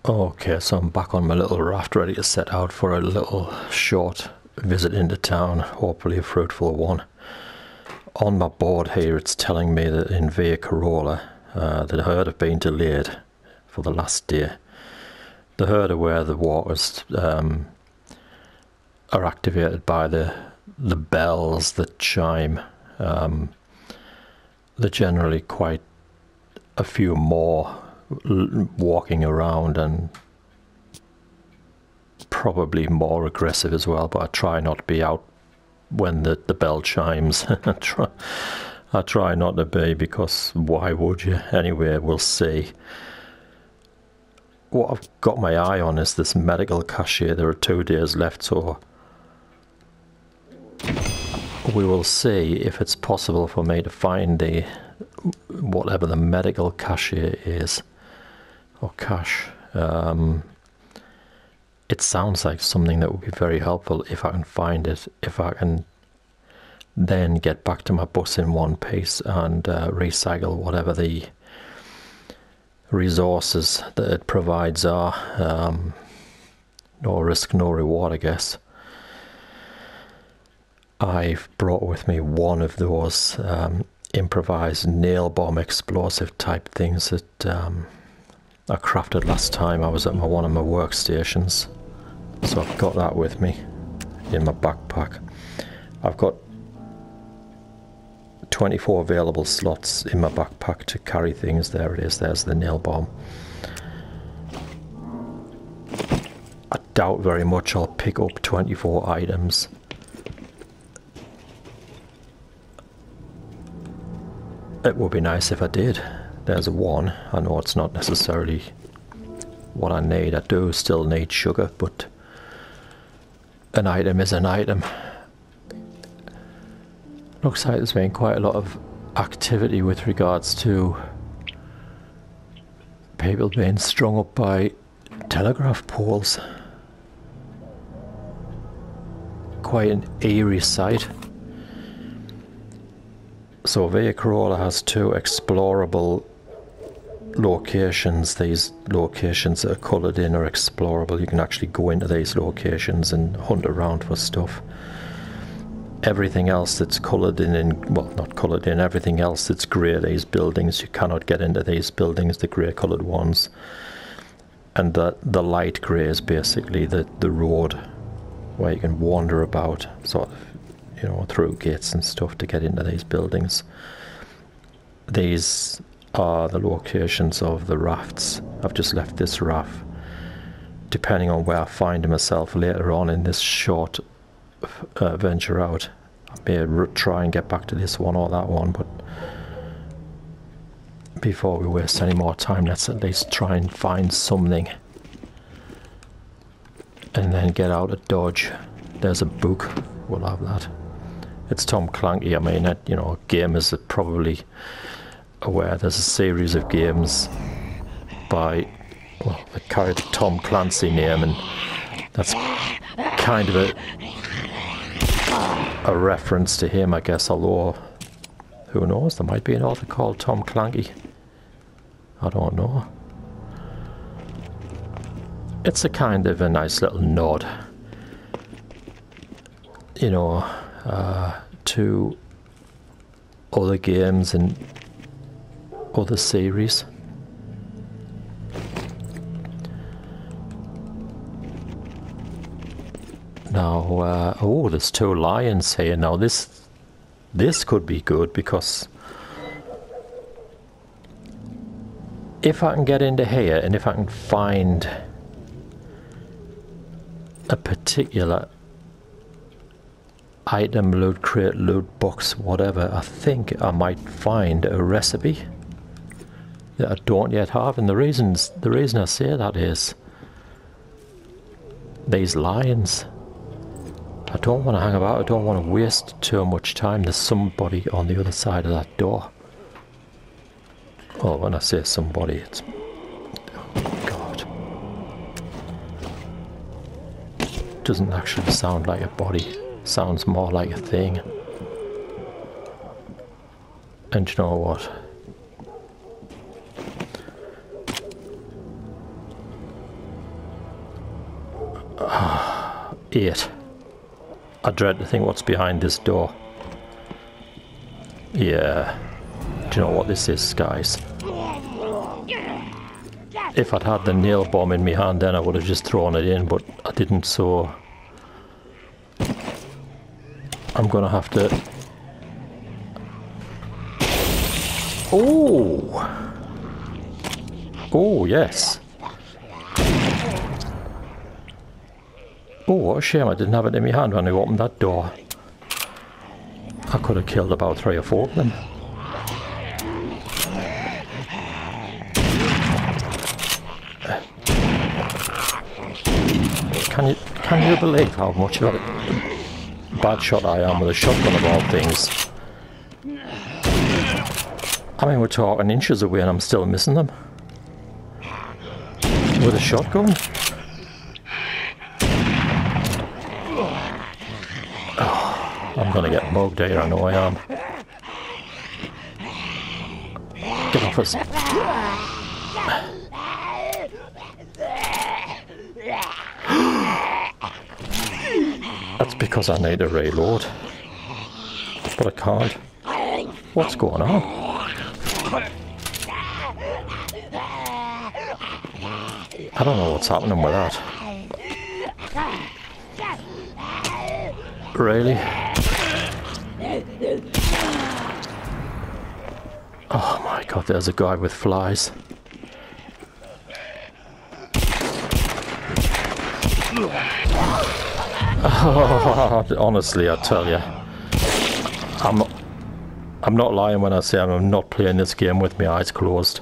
Okay, so I'm back on my little raft ready to set out for a little short visit into town, hopefully a fruitful one. On my board here it's telling me that in Via Corolla the herd have been delayed for the last day. The herd are where the waters are activated by the bells that chime. They're generally quite a few more walking around and probably more aggressive as well, but I try not to be out when the bell chimes. I try not to be, because why would you? Anyway, we'll see. What I've got my eye on is this medical cashier. There are 2 days left, so we will see if it's possible for me to find the whatever the medical cashier is, or cash. It sounds like something that would be very helpful if I can find it, if I can then get back to my bus in one piece and recycle whatever the resources that it provides are. No risk, no reward, I guess. I've brought with me one of those improvised nail bomb explosive type things that I crafted last time I was at one of my workstations. So I've got that with me in my backpack. I've got 24 available slots in my backpack to carry things. There it is, there's the nail bomb. I doubt very much I'll pick up 24 items. It would be nice if I did. There's a 1. I know it's not necessarily what I need. I do still need sugar, but an item is an item. Looks like there's been quite a lot of activity with regards to people being strung up by telegraph poles. Quite an eerie sight. So Via Corolla has 2 explorable locations. These locations that are coloured in are explorable. You can actually go into these locations and hunt around for stuff. Everything else that's coloured in, well, not coloured in, everything else that's grey, these buildings, you cannot get into these buildings, the grey coloured ones. And the light grey is basically the road where you can wander about, sort of, you know, through gates and stuff to get into these buildings. These are the locations of the rafts. I've just left this raft. Depending on where I find myself later on in this short venture out, I may try and get back to this one or that one, but before we waste any more time, let's at least try and find something and then get out of Dodge. There's a book, we'll have that. It's Tom Clancy. I mean, you know, gamers are probably aware there's a series of games by, well, they carry the Tom Clancy name, and that's kind of a reference to him, I guess, although, who knows, there might be an author called Tom Clancy. I don't know. It's a kind of a nice little nod, you know, to other games and other series. Now, oh, there's 2 lions here. Now this could be good, because if I can get into here and if I can find a particular item, loot crate, loot box, whatever, I think I might find a recipe that I don't yet have. And the reason I say that is these lions. I don't want to hang about. I don't want to waste too much time. There's somebody on the other side of that door. Oh, when I say somebody, it's, oh God, doesn't actually sound like a body. Sounds more like a thing. And you know what? 8. I dread to think what's behind this door. Yeah. Do you know what this is, guys? If I'd had the nail bomb in my hand then I would have just thrown it in, but I didn't, so I'm gonna have to... Oh! Oh, yes. Oh, what a shame I didn't have it in my hand when I opened that door. I could have killed about 3 or 4 of them. Can you believe how much of a bad shot I am with a shotgun of all things? I mean, we're talking inches away and I'm still missing them. With a shotgun? Oh, I'm gonna get mugged here, I know I am. Get off us. That's because I need to reload. But I can't. What's going on? I don't know what's happening with that. Really? Oh my god, there's a guy with flies. Oh, honestly, I tell you, I'm not lying when I say I'm not playing this game with my eyes closed.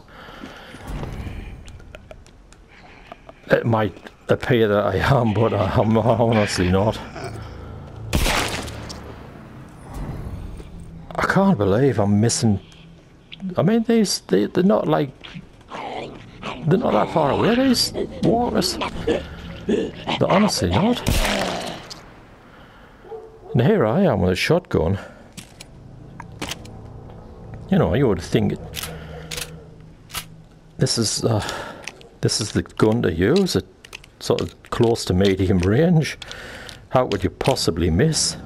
It might appear that I am, but I'm honestly not. I can't believe I'm missing. I mean, they're not like, they're not that far away, these walkers. They're honestly not. And here I am with a shotgun. You know, you would think this is the gun to use at sort of close to medium range. How could you possibly miss?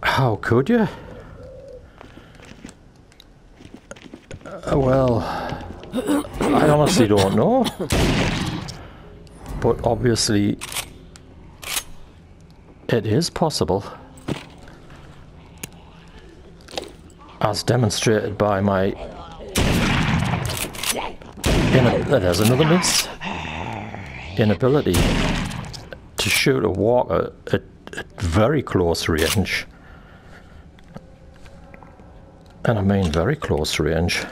How could you? Well, I honestly don't know. But obviously, it is possible. As demonstrated by my... there's another miss. Inability to shoot a walker at very close range. And I mean very close range.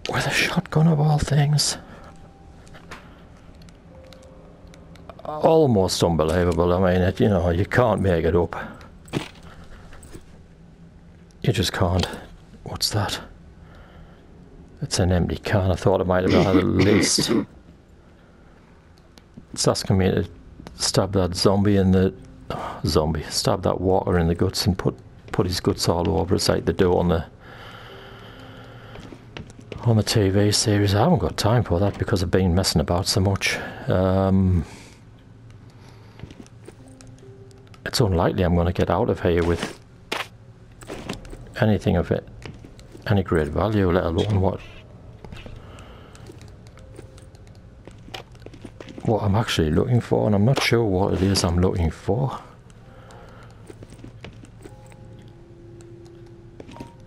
With a shotgun of all things. Almost unbelievable. I mean, you know, you can't make it up. You just can't. What's that? It's an empty can. I thought it might have been at least. It's asking me to stab that zombie in the... stab that walker in the guts and put his guts all over us like they do on the TV series. I haven't got time for that because I've been messing about so much. It's unlikely I'm going to get out of here with anything of it, any great value, let alone what I'm actually looking for, and I'm not sure what it is I'm looking for.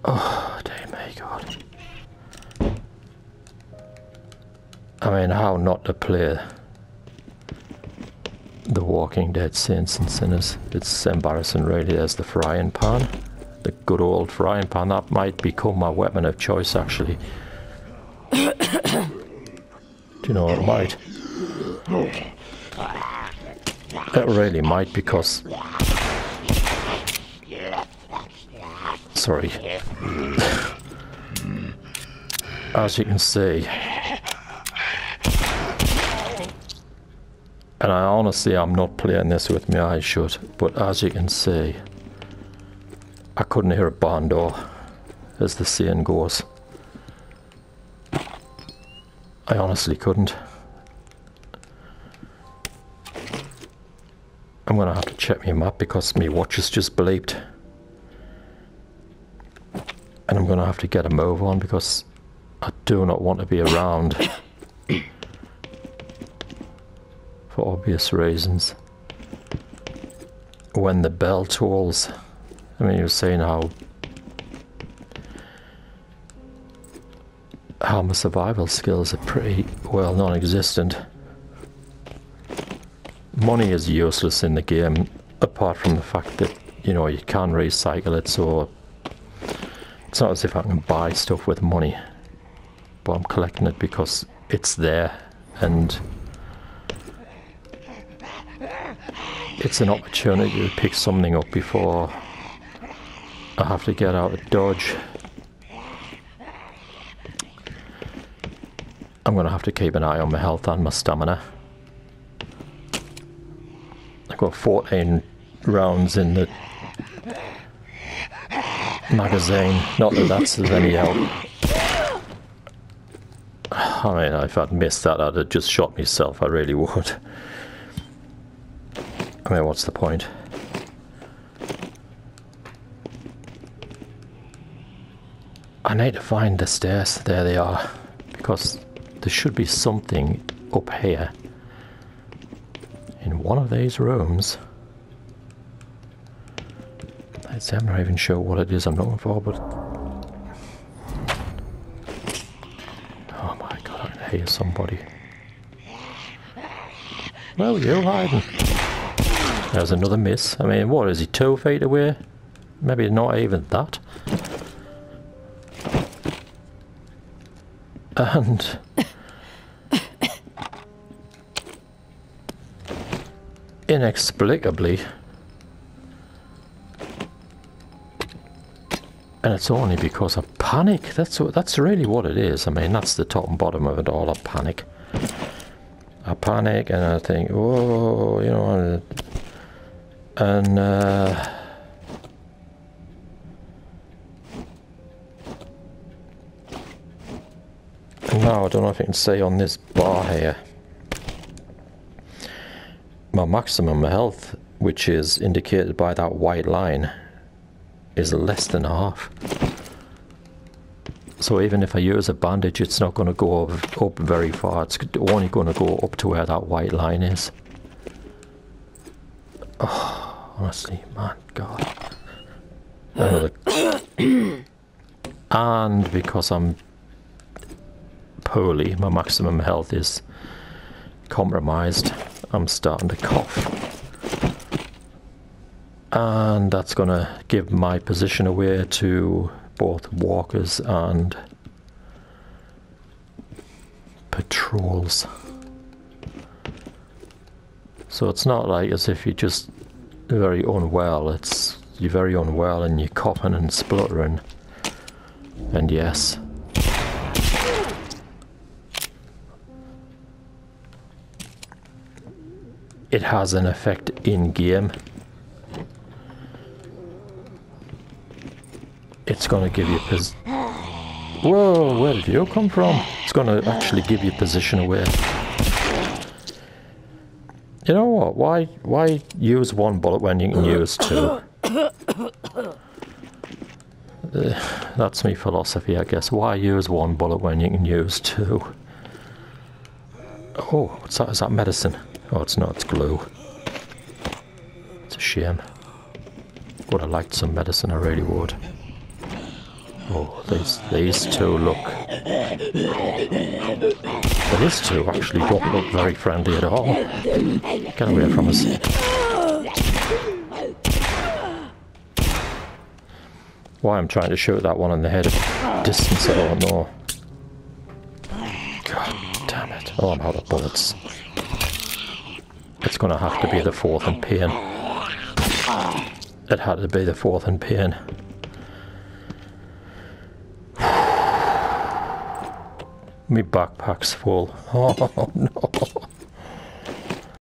Oh, dear me, God. I mean, how not to play The Walking Dead Saints and Sinners? It's embarrassing, really. There's the frying pan. The good old frying pan. That might become my weapon of choice, actually. Do you know, it might. It really might, because... Sorry. As you can see... And I honestly am not playing this with my eyes shut, but as you can see... I couldn't hear a barn door, as the saying goes. I honestly couldn't. I'm gonna have to check my map because my watch has just bleeped. And I'm gonna have to get a move on because I do not want to be around. For obvious reasons. When the bell tolls. I mean, you were saying how my survival skills are pretty well non-existent. Money is useless in the game, apart from the fact that, you know, you can recycle it, so it's not as if I can buy stuff with money. But I'm collecting it because it's there, and it's an opportunity to pick something up before I have to get out of Dodge. I'm going to have to keep an eye on my health and my stamina. I've got 14 rounds in the magazine. Not that that's of any help. I mean, if I'd missed that, I'd have just shot myself. I really would. I mean, what's the point? I need to find the stairs. There they are. Because there should be something up here. In one of these rooms. I'm not even sure what it is I'm looking for, but... Oh my god, I can hear somebody. Where were you hiding? There's another miss. I mean, what is he, 2 feet away? Maybe not even that. And... inexplicably... And it's only because I panic. That's really what it is. I mean, that's the top and bottom of it all. I panic. I panic and I think, oh, you know, and now I don't know if you can see on this bar here. My maximum health, which is indicated by that white line, is less than half. So even if I use a bandage, it's not going to go up very far. It's only going to go up to where that white line is. Oh, honestly, man, God. Another. And because I'm poorly, my maximum health is compromised. I'm starting to cough. And that's going to give my position away to both walkers and patrols. So it's not like as if you're just very unwell. It's you're very unwell and you're coughing and spluttering. And yes. It has an effect in game. It's going to give you Whoa, where did you come from? It's going to actually give you position away. You know what? Why use one bullet when you can use 2? That's me philosophy, I guess. Why use one bullet when you can use 2? Oh, what's that? Is that medicine? Oh, it's not. It's glue. It's a shame. Would have liked some medicine, I really would. Oh, these 2 look... These 2 actually don't look very friendly at all. Get away from us. Why I'm trying to shoot that one in the head at distance, I don't know. God damn it. Oh, I'm out of bullets. It's gonna have to be the 4th in pain. It had to be the 4th in pain. My backpack's full. Oh no.